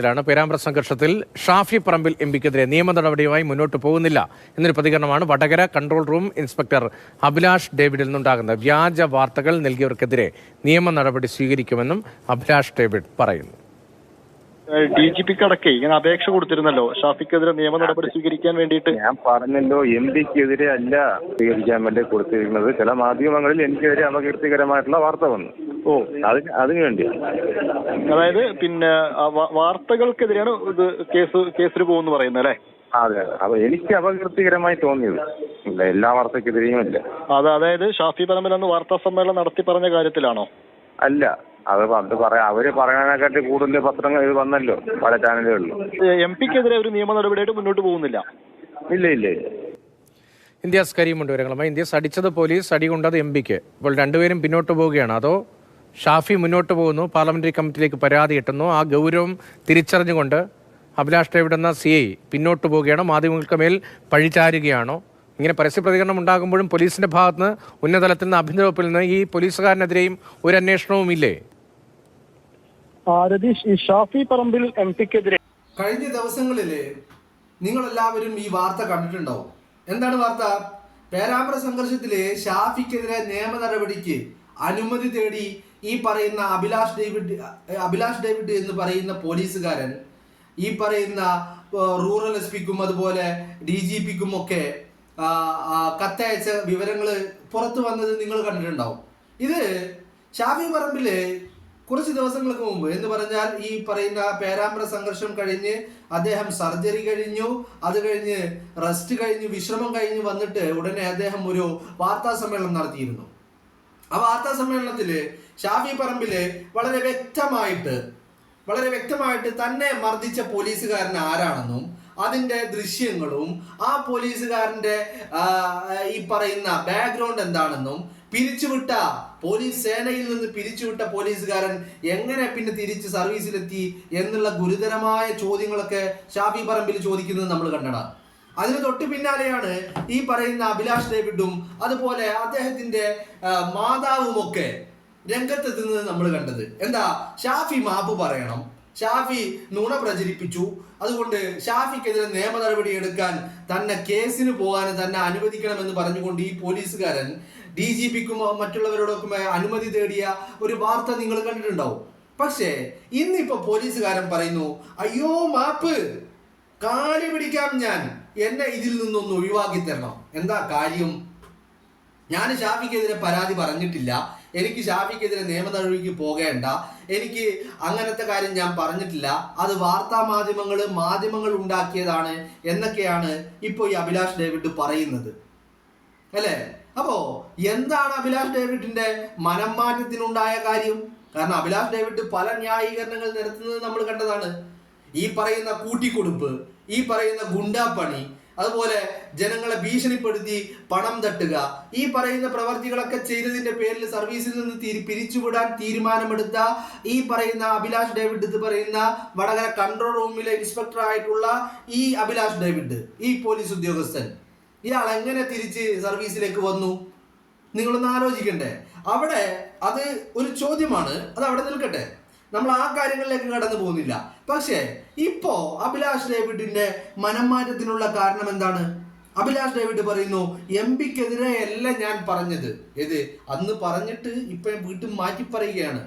ാണ് പേരാമ്പ്ര സംഘർഷത്തിൽ ഷാഫി പറമ്പിൽ എംപിക്കെതിരെ നിയമ നടപടിയുമായി മുന്നോട്ട് പോകുന്നില്ല എന്നൊരു പ്രതികരണമാണ് Vadakara control room inspector Abhilash ഡേവിഡിൽ നിന്നുണ്ടാകുന്നത്. വ്യാജ വാർത്തകൾ നൽകിയവർക്കെതിരെ നിയമ നടപടി സ്വീകരിക്കുമെന്നും അഭിലാഷ് ഡേവിഡ് പറയുന്നു. DGP അടക്കേ ഇങ്ങനെ അപേക്ഷ കൊടുത്തിരുന്നല്ലോ ഷാഫിക്കെതിരെ നിയമ നടപടി സ്വീകരിക്കാൻ വേണ്ടിയിട്ട്. ഞാൻ പറഞ്ഞല്ലോ, MPക്കെതിരെ അല്ല സ്വീകരിക്കാൻ വേണ്ടി കൊടുത്തിരിക്കുന്നത്. ചില മാധ്യമങ്ങളിൽ എനിക്കെതിരെ അപകീർത്തികരമായിട്ടുള്ള വാർത്ത വന്നു. അതിനു വേണ്ടിയാണ്. അതായത് പിന്നെ വാർത്തകൾക്കെതിരെയാണ് ഇത് കേസിൽ പോകുന്നു പറയുന്നത് അല്ലേ? അതെ, അപ്പൊ എനിക്ക് അപകീർത്തികരമായി തോന്നിയത് എല്ലാ വാർത്തക്കെതിരെയും അല്ല. അതായത് ഷാഫി പറമ്പിൽ അന്ന് വാർത്താ സമ്മേളനം നടത്തി പറഞ്ഞ കാര്യത്തിലാണോ? അല്ല, അവര് പറയാനെക്കാട്ടി കൂടുതൽ പത്രങ്ങൾ ഇത് വന്നല്ലോ പല ചാനലുകളിലും. MPക്കെതിരെ ഒരു നിയമ നടപടിയായിട്ട് മുന്നോട്ട് പോകുന്നില്ല. ഇല്ല. ഇന്ത്യാസ് കരീമുണ്ട് വിവരങ്ങളുമായി. ഇന്ത്യസ് അടിച്ചത് പോലീസ്, അടി കൊണ്ടത് MPക്ക്. ഇപ്പോൾ രണ്ടുപേരും പിന്നോട്ട് പോവുകയാണ്. അതോ ഷാഫി മുന്നോട്ട് പോകുന്നു, പാർലമെന്ററി കമ്മിറ്റിയിലേക്ക് പരാതി എത്തുന്നു, ആ ഗൗരവം തിരിച്ചറിഞ്ഞുകൊണ്ട് അഭിലാഷ് ഡേവിഡ് എന്ന CI പിന്നോട്ട് പോവുകയാണോ, മാധ്യമങ്ങൾക്ക് മേൽ പഴിചാരുകയാണോ? ഇങ്ങനെ പരസ്യ പ്രതികരണം ഉണ്ടാകുമ്പോഴും പോലീസിന്റെ ഭാഗത്ത് നിന്ന്, ഉന്നതതലത്തിൽ നിന്ന്, ആഭ്യന്തര വകുപ്പിൽ നിന്ന് ഈ പോലീസുകാരനെതിരെയും ഒരു അന്വേഷണവും ഇല്ലേ? രതീഷ്, ഷാഫി പറമ്പിൽ MPക്കെതിരെ കഴിഞ്ഞ ദിവസങ്ങളില് നിങ്ങളെല്ലാവരും ഈ വാർത്ത കണ്ടിട്ടുണ്ടാവും. എന്താണ് വാർത്ത? പേരാമ്പ്ര സംഘർഷത്തില് ഷാഫിക്കെതിരെ നിയമ നടപടിക്ക് അനുമതി തേടി ഈ പറയുന്ന അഭിലാഷ് ഡേവിഡ് എന്ന് പറയുന്ന പോലീസുകാരൻ ഈ പറയുന്ന റൂറൽ SP-ക്കും അതുപോലെ DGPക്കും ഒക്കെ കത്തയച്ച വിവരങ്ങൾ പുറത്തു വന്നത് നിങ്ങൾ കണ്ടിട്ടുണ്ടാവും. ഇത് ഷാഫി പറമ്പില് കുറച്ച് ദിവസങ്ങൾക്ക് മുമ്പ് എന്ന് പറഞ്ഞാൽ ഈ പറയുന്ന പേരാമ്പ്ര സംഘർഷം കഴിഞ്ഞ് അദ്ദേഹം സർജറി കഴിഞ്ഞു, അത് കഴിഞ്ഞ് റെസ്റ്റ് കഴിഞ്ഞ് വിശ്രമം കഴിഞ്ഞ് വന്നിട്ട് ഉടനെ അദ്ദേഹം ഒരു വാർത്താ സമ്മേളനം നടത്തിയിരുന്നു. ആ വാർത്താ സമ്മേളനത്തില് ഷാഫി പറമ്പില് വളരെ വ്യക്തമായിട്ട് തന്നെ മർദ്ദിച്ച പോലീസുകാരൻ ആരാണെന്നും അതിന്റെ ദൃശ്യങ്ങളും ആ പോലീസുകാരന്റെ ഈ പറയുന്ന ബാക്ക്ഗ്രൗണ്ട് എന്താണെന്നും പിരിച്ചുവിട്ട പോലീസ് സേനയിൽ നിന്ന് പിരിച്ചുവിട്ട പോലീസുകാരൻ എങ്ങനെ പിന്നെ തിരിച്ച് സർവീസിലെത്തി എന്നുള്ള ഗുരുതരമായ ചോദ്യങ്ങളൊക്കെ ഷാഫി പറമ്പിൽ ചോദിക്കുന്നത് നമ്മൾ കണ്ടതാണ്. അതിന് തൊട്ട് പിന്നാലെയാണ് ഈ പറയുന്ന അഭിലാഷ് ഡേവിഡും അതുപോലെ അദ്ദേഹത്തിന്റെ മാതാവുമൊക്കെ രംഗത്തെത്തുന്നത് നമ്മൾ കണ്ടത്. എന്താ, ഷാഫി മാപ്പ് പറയണം, ഷാഫി നുണ പ്രചരിപ്പിച്ചു, അതുകൊണ്ട് ഷാഫിക്കെതിരെ നിയമ നടപടി എടുക്കാൻ തന്നെ കേസിന് പോകാൻ തന്നെ അനുവദിക്കണമെന്ന് പറഞ്ഞുകൊണ്ട് ഈ പോലീസുകാരൻ DGPക്കും മറ്റുള്ളവരോടൊക്കെ അനുമതി തേടിയ ഒരു വാർത്ത നിങ്ങൾ കണ്ടിട്ടുണ്ടാവും. പക്ഷേ ഇന്നിപ്പോ പോലീസുകാരൻ പറയുന്നു, അയ്യോ മാപ്പ്, കാലി പിടിക്കാം ഞാൻ, എന്നെ ഇതിൽ നിന്നൊന്ന് ഒഴിവാക്കി തരണം. എന്താ കാര്യം? ഞാൻ ഷാഫിക്കെതിരെ പരാതി പറഞ്ഞിട്ടില്ല, എനിക്ക് ഷാഫിക്കെതിരെ നിയമ നടപടിക്ക് പോകേണ്ട, എനിക്ക് അങ്ങനത്തെ കാര്യം ഞാൻ പറഞ്ഞിട്ടില്ല, അത് വാർത്താ മാധ്യമങ്ങൾ ഉണ്ടാക്കിയതാണ് എന്നൊക്കെയാണ് ഇപ്പോൾ ഈ അഭിലാഷ് ഡേവിഡ് പറയുന്നത് അല്ലേ? അപ്പോ എന്താണ് അഭിലാഷ് ഡേവിഡിന്റെ മനം മാറ്റത്തിനുണ്ടായ കാര്യം? കാരണം അഭിലാഷ് ഡേവിഡ് പല ന്യായീകരണങ്ങൾ നിരത്തുന്നത് നമ്മൾ കണ്ടതാണ്. ഈ പറയുന്ന കൂട്ടിക്കൊടുപ്പ്, ഈ പറയുന്ന ഗുണ്ടാപ്പണി, അതുപോലെ ജനങ്ങളെ ഭീഷണിപ്പെടുത്തി പണം തട്ടുക, ഈ പറയുന്ന പ്രവർത്തികളൊക്കെ ചെയ്തതിന്റെ പേരിൽ സർവീസിൽ നിന്ന് പിരിച്ചുവിടാൻ തീരുമാനമെടുത്ത ഈ പറയുന്ന അഭിലാഷ് ഡേവിഡ് എന്ന് പറയുന്ന വടകര കൺട്രോൾ റൂമിലെ ഇൻസ്പെക്ടർ ആയിട്ടുള്ള ഈ അഭിലാഷ് ഡേവിഡ്, ഈ പോലീസ് ഉദ്യോഗസ്ഥൻ, ഇയാൾ എങ്ങനെ തിരിച്ച് സർവീസിലേക്ക് വന്നു? നിങ്ങളൊന്ന് ആലോചിക്കണ്ടേ? അവിടെ അത് ഒരു ചോദ്യമാണ്, അത് അവിടെ നിൽക്കട്ടെ, നമ്മൾ ആ കാര്യങ്ങളിലേക്ക് കടന്നു പോകുന്നില്ല. പക്ഷേ ഇപ്പോ അഭിലാഷ് ഡേവിഡിന്റെ മനംമാറ്റത്തിനുള്ള കാരണം എന്താണ്? അഭിലാഷ് ഡേവിഡ് പറയുന്നു, MPക്കെതിരെ അല്ല ഞാൻ പറഞ്ഞത്. അന്ന് പറഞ്ഞിട്ട് ഇപ്പൊ വീണ്ടും മാറ്റി പറയുകയാണ്.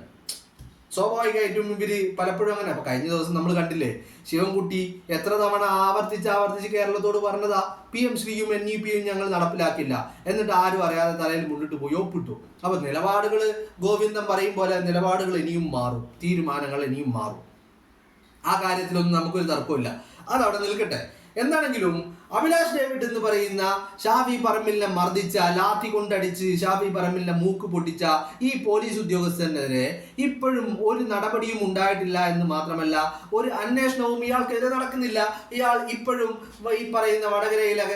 സ്വാഭാവികമായിട്ടും ഇവര് പലപ്പോഴും അങ്ങനെ. അപ്പൊ കഴിഞ്ഞ ദിവസം നമ്മൾ കണ്ടില്ലേ, ശിവൻകുട്ടി എത്ര തവണ ആവർത്തിച്ച് കേരളത്തോട് പറഞ്ഞതാ, PM ശ്രീയും NEPയും ഞങ്ങൾ നടപ്പിലാക്കില്ല, എന്നിട്ട് ആരും അറിയാതെ തലയിൽ മുന്നിട്ട് പോയി ഒപ്പിട്ടു. അപ്പൊ നിലപാടുകൾ ഗോവിന്ദൻ പറയും പോലെ നിലപാടുകൾ ഇനിയും മാറും, തീരുമാനങ്ങൾ ഇനിയും മാറും. ആ കാര്യത്തിലൊന്നും നമുക്കൊരു തർക്കമില്ല, അതവിടെ നിൽക്കട്ടെ. എന്താണെങ്കിലും അഭിലാഷ് ഡേവിഡ് എന്ന് പറയുന്ന ഷാഫി പറമ്പിലിനെ മർദ്ദിച്ച, ലാത്തി കൊണ്ടടിച്ച് ഷാഫി പറമ്പിലിനെ മൂക്ക് പൊട്ടിച്ച ഈ പോലീസ് ഉദ്യോഗസ്ഥനെതിരെ ഇപ്പോഴും ഒരു നടപടിയും ഉണ്ടായിട്ടില്ല എന്ന് മാത്രമല്ല, ഒരു അന്വേഷണവും ഇയാൾക്കെതിരെ നടക്കുന്നില്ല. ഇയാൾ ഇപ്പോഴും ഈ പറയുന്ന വടകരയിലെ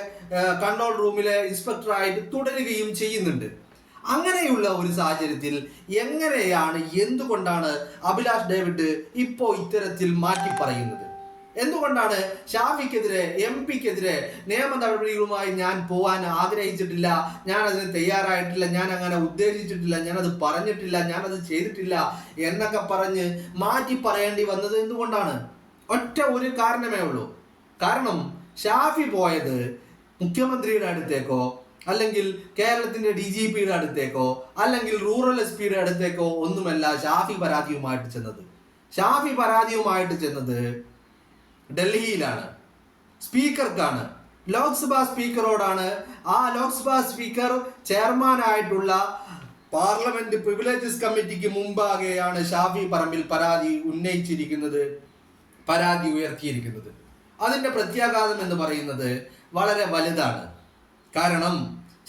കൺട്രോൾ റൂമിലെ ഇൻസ്പെക്ടറായിട്ട് തുടരുകയും ചെയ്യുന്നുണ്ട്. അങ്ങനെയുള്ള ഒരു സാഹചര്യത്തിൽ എന്തുകൊണ്ടാണ് അഭിലാഷ് ഡേവിഡ് ഇപ്പോൾ ഇത്തരത്തിൽ മാറ്റി പറയുന്നത്? എന്തുകൊണ്ടാണ് ഷാഫിക്കെതിരെ, MPക്കെതിരെ നിയമ നടപടികളുമായി ഞാൻ പോകാൻ ആഗ്രഹിച്ചിട്ടില്ല, ഞാൻ അതിന് തയ്യാറായിട്ടില്ല, ഞാൻ അങ്ങനെ ഉദ്ദേശിച്ചിട്ടില്ല, ഞാനത് പറഞ്ഞിട്ടില്ല, ഞാനത് ചെയ്തിട്ടില്ല എന്നൊക്കെ പറഞ്ഞ് മാറ്റി പറയേണ്ടി വന്നത് എന്തുകൊണ്ടാണ്? ഒറ്റ ഒരു കാരണമേ ഉള്ളൂ. കാരണം ഷാഫി പോയത് മുഖ്യമന്ത്രിയുടെ അടുത്തേക്കോ അല്ലെങ്കിൽ കേരളത്തിന്റെ DGPയുടെ അടുത്തേക്കോ അല്ലെങ്കിൽ റൂറൽ SP അടുത്തേക്കോ ഒന്നുമല്ല ഷാഫി പരാതിയുമായിട്ട് ചെന്നത്. ഷാഫി പരാതിയുമായിട്ട് ചെന്നത് ഡൽഹിയിലാണ്, സ്പീക്കർക്കാണ്, ലോക്സഭാ സ്പീക്കറോടാണ്. ആ ലോക്സഭാ സ്പീക്കർ ചെയർമാനായിട്ടുള്ള പാർലമെന്റ് പ്രിവിലേജസ് കമ്മിറ്റിക്ക് മുമ്പാകെയാണ് ഷാഫി പറമ്പിൽ പരാതി ഉന്നയിച്ചിരിക്കുന്നത്, പരാതി ഉയർത്തിയിരിക്കുന്നത്. അതിന്റെ പ്രത്യാഘാതം എന്ന് പറയുന്നത് വളരെ വലുതാണ്. കാരണം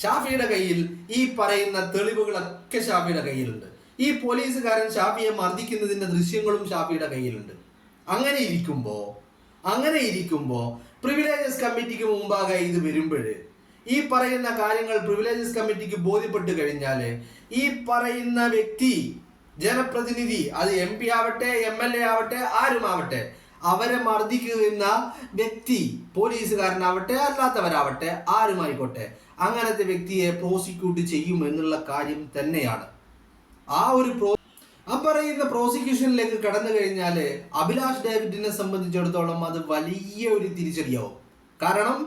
ഷാഫിയുടെ കയ്യിൽ ഈ പറയുന്ന തെളിവുകളൊക്കെ ഷാഫിയുടെ കയ്യിലുണ്ട്. ഈ പോലീസുകാരൻ ഷാഫിയെ മർദ്ദിക്കുന്നതിന്റെ ദൃശ്യങ്ങളും ഷാഫിയുടെ കയ്യിലുണ്ട്. അങ്ങനെ ഇരിക്കുമ്പോ പ്രിവിലേജസ് കമ്മിറ്റിക്ക് മുമ്പാകെ ഇത് വരുമ്പോൾ ഈ പറയുന്ന കാര്യങ്ങൾ പ്രിവിലേജസ് കമ്മിറ്റിക്ക് ബോധ്യപ്പെട്ട് കഴിഞ്ഞാൽ ഈ പറയുന്ന വ്യക്തി, ജനപ്രതിനിധി, അത് MP ആവട്ടെ, MLA ആവട്ടെ, ആരുമാവട്ടെ, അവരെ മർദ്ദിക്കുന്ന വ്യക്തി, പോലീസുകാരനാവട്ടെ അല്ലാത്തവരാവട്ടെ, ആരുമായിക്കോട്ടെ, അങ്ങനത്തെ വ്യക്തിയെ പ്രോസിക്യൂട്ട് ചെയ്യും എന്നുള്ള കാര്യം തന്നെയാണ്. ആ പറയുന്ന പ്രോസിക്യൂഷനിലേക്ക് കടന്നു കഴിഞ്ഞാൽ അഭിലാഷ് ഡേവിഡിനെ സംബന്ധിച്ചിടത്തോളം അത് വലിയ ഒരു തിരിച്ചടിയാവും. കാരണം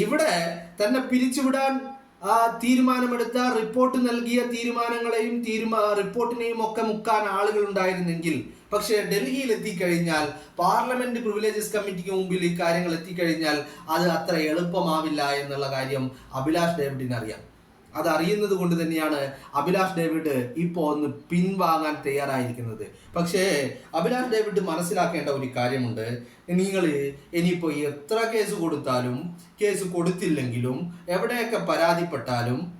ഇവിടെ തന്നെ പിരിച്ചുവിടാൻ തീരുമാനമെടുത്ത, റിപ്പോർട്ട് നൽകിയ തീരുമാനങ്ങളെയും റിപ്പോർട്ടിനെയും ഒക്കെ മുക്കാൻ ആളുകൾ ഉണ്ടായിരുന്നെങ്കിൽ, പക്ഷേ ഡൽഹിയിൽ എത്തിക്കഴിഞ്ഞാൽ, പാർലമെന്റ് പ്രിവിലേജസ് കമ്മിറ്റിക്ക് മുമ്പിൽ ഈ കാര്യങ്ങൾ എത്തിക്കഴിഞ്ഞാൽ അത് അത്ര എളുപ്പമാവില്ല എന്നുള്ള കാര്യം അഭിലാഷ് ഡേവിഡിന് അറിയാം. അതറിയുന്നത് കൊണ്ട് തന്നെയാണ് അഭിലാഷ് ഡേവിഡ് ഇപ്പോൾ ഒന്ന് പിൻവാങ്ങാൻ തയ്യാറായിരിക്കുന്നത്. പക്ഷേ അഭിലാഷ് ഡേവിഡ് മനസ്സിലാക്കേണ്ട ഒരു കാര്യമുണ്ട്. നിങ്ങൾ ഇനിയിപ്പോൾ എത്ര കേസ് കൊടുത്താലും, കേസ് കൊടുത്തില്ലെങ്കിലും, എവിടെയൊക്കെ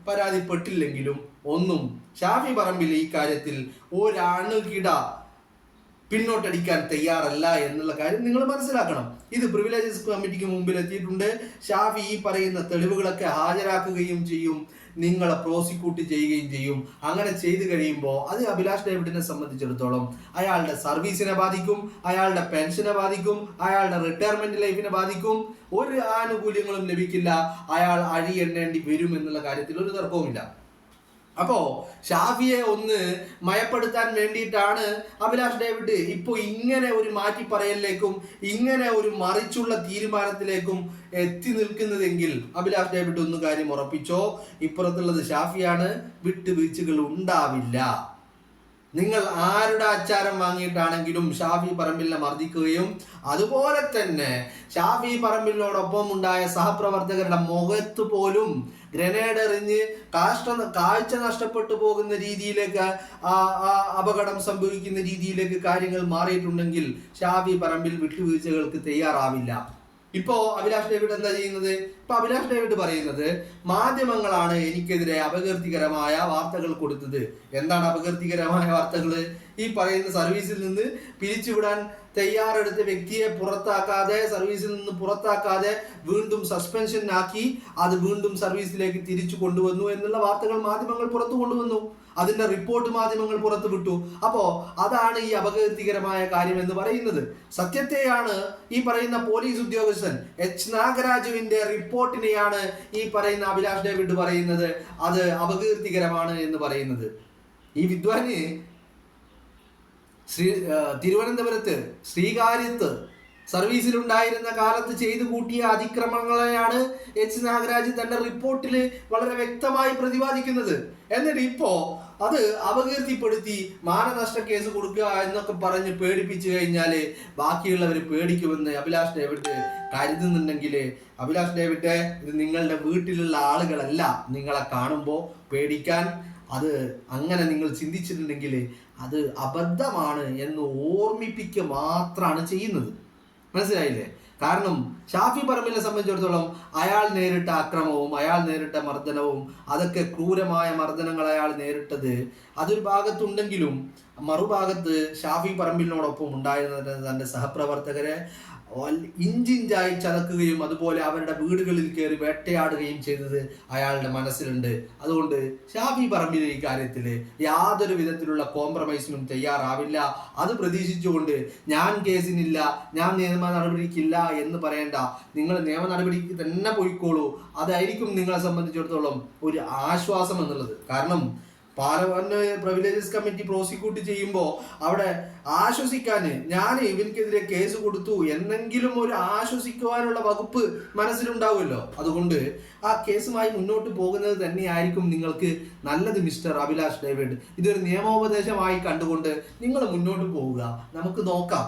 പരാതിപ്പെട്ടില്ലെങ്കിലും ഒന്നും ഷാഫി പറമ്പിൽ ഈ കാര്യത്തിൽ ഒരണുകിട പിന്നോട്ടടിക്കാൻ തയ്യാറല്ല എന്നുള്ള കാര്യം നിങ്ങൾ മനസ്സിലാക്കണം. ഇത് പ്രിവിലേജസ് കമ്മിറ്റിക്ക് മുമ്പിൽ എത്തിയിട്ടുണ്ട്. ഷാഫി ഈ പറയുന്ന തെളിവുകളൊക്കെ ഹാജരാക്കുകയും ചെയ്യും, നിങ്ങളെ പ്രോസിക്യൂട്ട് ചെയ്യുകയും ചെയ്യും. അങ്ങനെ ചെയ്തു കഴിയുമ്പോൾ അത് അഭിലാഷ് ഡേവിഡിനെ സംബന്ധിച്ചിടത്തോളം അയാളുടെ സർവീസിനെ ബാധിക്കും, അയാളുടെ പെൻഷനെ ബാധിക്കും, അയാളുടെ റിട്ടയർമെന്റ് ലൈഫിനെ ബാധിക്കും. ഒരു ആനുകൂല്യങ്ങളും ലഭിക്കില്ല, അയാൾ അഴിയെണ്ണേണ്ടി വരും എന്നുള്ള കാര്യത്തിൽ ഒരു തർക്കവുമില്ല. അപ്പോ ഷാഫിയെ ഒന്ന് മയപ്പെടുത്താൻ വേണ്ടിയിട്ടാണ് അഭിലാഷ് ഡേവിഡ് ഇപ്പോൾ ഇങ്ങനെ ഒരു മാറ്റിപ്പറയലിലേക്കും ഇങ്ങനെ ഒരു മറിച്ചുള്ള തീരുമാനത്തിലേക്കും എത്തി നിൽക്കുന്നതെങ്കിൽ അഭിലാഷ് ഡേവിഡ് ഒന്ന് കാര്യം ഉറപ്പിച്ചോ, ഇപ്പുറത്തുള്ളത് ഷാഫിയാണ്, വിട്ടുവീഴ്ചകൾ ഉണ്ടാവില്ല. നിങ്ങൾ ആരുടെ അച്ചാരം വാങ്ങിയിട്ടാണെങ്കിലും ഷാഫി പറമ്പിലിനെ മർദ്ദിക്കുകയും അതുപോലെ തന്നെ ഷാഫി പറമ്പിലിനോടൊപ്പം ഉണ്ടായ സഹപ്രവർത്തകരുടെ മുഖത്ത് പോലും ഗ്രനേഡ് എറിഞ്ഞ് കാഴ്ച നഷ്ടപ്പെട്ടു പോകുന്ന രീതിയിലേക്ക്, അപകടം സംഭവിക്കുന്ന രീതിയിലേക്ക് കാര്യങ്ങൾ മാറിയിട്ടുണ്ടെങ്കിൽ ഷാഫി പറമ്പിൽ വിട്ടുവീഴ്ചകൾക്ക് തയ്യാറാവില്ല. ഇപ്പോ അഭിലാഷ് ഡേവിഡ് എന്താ ചെയ്യുന്നത്? ഇപ്പൊ അഭിലാഷ് ഡേവിഡ് പറയുന്നത് മാധ്യമങ്ങളാണ് എനിക്കെതിരെ അപകീർത്തികരമായ വാർത്തകൾ കൊടുത്തത്. എന്താണ് അപകീർത്തികരമായ വാർത്തകൾ? ഈ പറയുന്ന സർവീസിൽ നിന്ന് പിരിച്ചുവിടാൻ തയ്യാറെടുത്ത വ്യക്തിയെ സർവീസിൽ നിന്ന് പുറത്താക്കാതെ വീണ്ടും സസ്പെൻഷനാക്കി അത് വീണ്ടും സർവീസിലേക്ക് തിരിച്ചു കൊണ്ടുവന്നു എന്നുള്ള വാർത്തകൾ മാധ്യമങ്ങൾ പുറത്തു കൊണ്ടുവന്നു. അതിന്റെ റിപ്പോർട്ട് മാധ്യമങ്ങൾ പുറത്തു വിട്ടു. അപ്പോ അതാണ് ഈ അപകീർത്തികരമായ കാര്യം എന്ന് പറയുന്നത്. സത്യത്തെയാണ് ഈ പറയുന്ന പോലീസ് ഉദ്യോഗസ്ഥൻ H. നാഗരാജുവിന്റെ റിപ്പോർട്ടിനെയാണ് ഈ പറയുന്ന അഭിലാഷ് ഡേവിഡ് പറയുന്നത് അത് അപകീർത്തികരമാണ് എന്ന് പറയുന്നത്. ഈ വിദ്വാന് തിരുവനന്തപുരത്ത് ശ്രീകാര്യത്ത് സർവീസിലുണ്ടായിരുന്ന കാലത്ത് ചെയ്തു കൂട്ടിയ അതിക്രമങ്ങളെയാണ് H. നാഗരാജ് തന്റെ റിപ്പോർട്ടിൽ വളരെ വ്യക്തമായി പ്രതിപാദിക്കുന്നത്. എന്നിട്ട് ഇപ്പോ അത് അപകീർത്തിപ്പെടുത്തി മാനനഷ്ട കേസ് കൊടുക്കുക എന്നൊക്കെ പറഞ്ഞ് പേടിപ്പിച്ചു കഴിഞ്ഞാൽ ബാക്കിയുള്ളവർ പേടിക്കുമെന്ന് അഭിലാഷ് ഡേവിഡ് കരുതുന്നുണ്ടെങ്കിൽ, അഭിലാഷ് ഡേവിഡ്, ഇത് നിങ്ങളുടെ വീട്ടിലുള്ള ആളുകളല്ല നിങ്ങളെ കാണുമ്പോൾ പേടിക്കാൻ. അത് അങ്ങനെ നിങ്ങൾ ചിന്തിച്ചിട്ടുണ്ടെങ്കിൽ അത് അബദ്ധമാണ് എന്ന് ഓർമ്മിപ്പിക്കുക മാത്രമാണ് ചെയ്യുന്നത്. മനസ്സിലായില്ലേ? കാരണം ഷാഫി പറമ്പിലിനെ സംബന്ധിച്ചിടത്തോളം അയാൾ നേരിട്ട ആക്രമവും അയാൾ നേരിട്ട മർദ്ദനവും അതൊക്കെ ക്രൂരമായ മർദ്ദനങ്ങൾ അയാൾ നേരിട്ടത് അതൊരു ഭാഗത്തുണ്ടെങ്കിലും മറുഭാഗത്ത് ഷാഫി പറമ്പിലിനോടൊപ്പം ഉണ്ടായിരുന്ന തൻ്റെ സഹപ്രവർത്തകരെ ഇഞ്ചിഞ്ചായി ചതക്കുകയും അതുപോലെ അവരുടെ വീടുകളിൽ കയറി വേട്ടയാടുകയും ചെയ്തത് അയാളുടെ മനസ്സിലുണ്ട്. അതുകൊണ്ട് ഷാഫി പറമ്പിൽ ഈ കാര്യത്തിൽ യാതൊരു വിധത്തിലുള്ള കോംപ്രമൈസിനും തയ്യാറാവില്ല. അത് പ്രതീക്ഷിച്ചുകൊണ്ട് ഞാൻ കേസിനില്ല, ഞാൻ നിയമ നടപടിക്കില്ല എന്ന് പറയേണ്ട. നിങ്ങൾ നിയമ നടപടിക്ക് തന്നെ പോയിക്കോളൂ. അതായിരിക്കും നിങ്ങളെ സംബന്ധിച്ചിടത്തോളം ഒരു ആശ്വാസം എന്നുള്ളത്. കാരണം പാർലമെന്റ് പ്രിവിലേജസ് കമ്മിറ്റി പ്രോസിക്യൂട്ട് ചെയ്യുമ്പോൾ അവിടെ ആശ്വസിക്കാൻ ഞാൻ ഇവൻക്കെതിരെ കേസ് കൊടുത്തു എന്നെങ്കിലും ഒരു ആശ്വസിക്കുവാനുള്ള വകുപ്പ് മനസ്സിലുണ്ടാവുമല്ലോ. അതുകൊണ്ട് ആ കേസുമായി മുന്നോട്ട് പോകുന്നത് തന്നെയായിരിക്കും നിങ്ങൾക്ക് നല്ലത് മിസ്റ്റർ അഭിലാഷ് ഡേവിഡ്. ഇതൊരു നിയമോപദേശമായി കണ്ടുകൊണ്ട് നിങ്ങൾ മുന്നോട്ട് പോവുക. നമുക്ക് നോക്കാം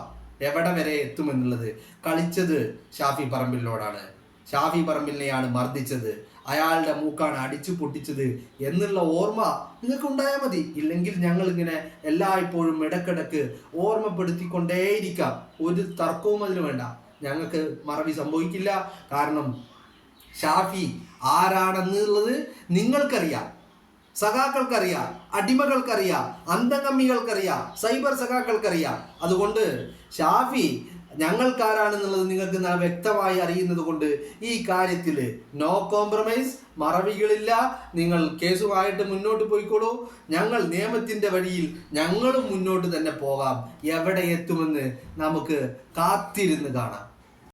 എവിടെ വരെ എത്തുമെന്നുള്ളത്. കളിച്ചത് ഷാഫി പറമ്പിലിനോടാണ്, ഷാഫി പറമ്പിലിനെയാണ് മർദ്ദിച്ചത്, അയാളുടെ മൂക്കാണ് അടിച്ചു പൊട്ടിച്ചത് എന്നുള്ള ഓർമ്മ നിങ്ങൾക്ക് ഉണ്ടായാൽ മതി. ഇല്ലെങ്കിൽ ഞങ്ങൾ ഇങ്ങനെ എല്ലായ്പ്പോഴും ഇടക്കിടക്ക് ഓർമ്മപ്പെടുത്തിക്കൊണ്ടേയിരിക്കാം. ഒരു തർക്കവും അതിന് വേണ്ട. ഞങ്ങൾക്ക് മറവി സംഭവിക്കില്ല. കാരണം ഷാഫി ആരാണെന്നുള്ളത് നിങ്ങൾക്കറിയാം, സഖാക്കൾക്കറിയാം, അടിമകൾക്കറിയാം, അന്തംഗമ്മികൾക്കറിയാം, സൈബർ സഖാക്കൾക്കറിയാം. അതുകൊണ്ട് ഷാഫി ഞങ്ങൾക്കാരാണെന്നുള്ളത് നിങ്ങൾക്ക് വ്യക്തമായി അറിയുന്നത് കൊണ്ട് ഈ കാര്യത്തിൽ നോ കോംപ്രമൈസ്, മറവികളില്ല. നിങ്ങൾ കേസുമായിട്ട് മുന്നോട്ട് പോയിക്കോളൂ. ഞങ്ങൾ നിയമത്തിൻ്റെ വഴിയിൽ ഞങ്ങളും മുന്നോട്ട് തന്നെ പോകാം. എവിടെ എത്തുമെന്ന് നമുക്ക് കാത്തിരുന്ന് കാണാം.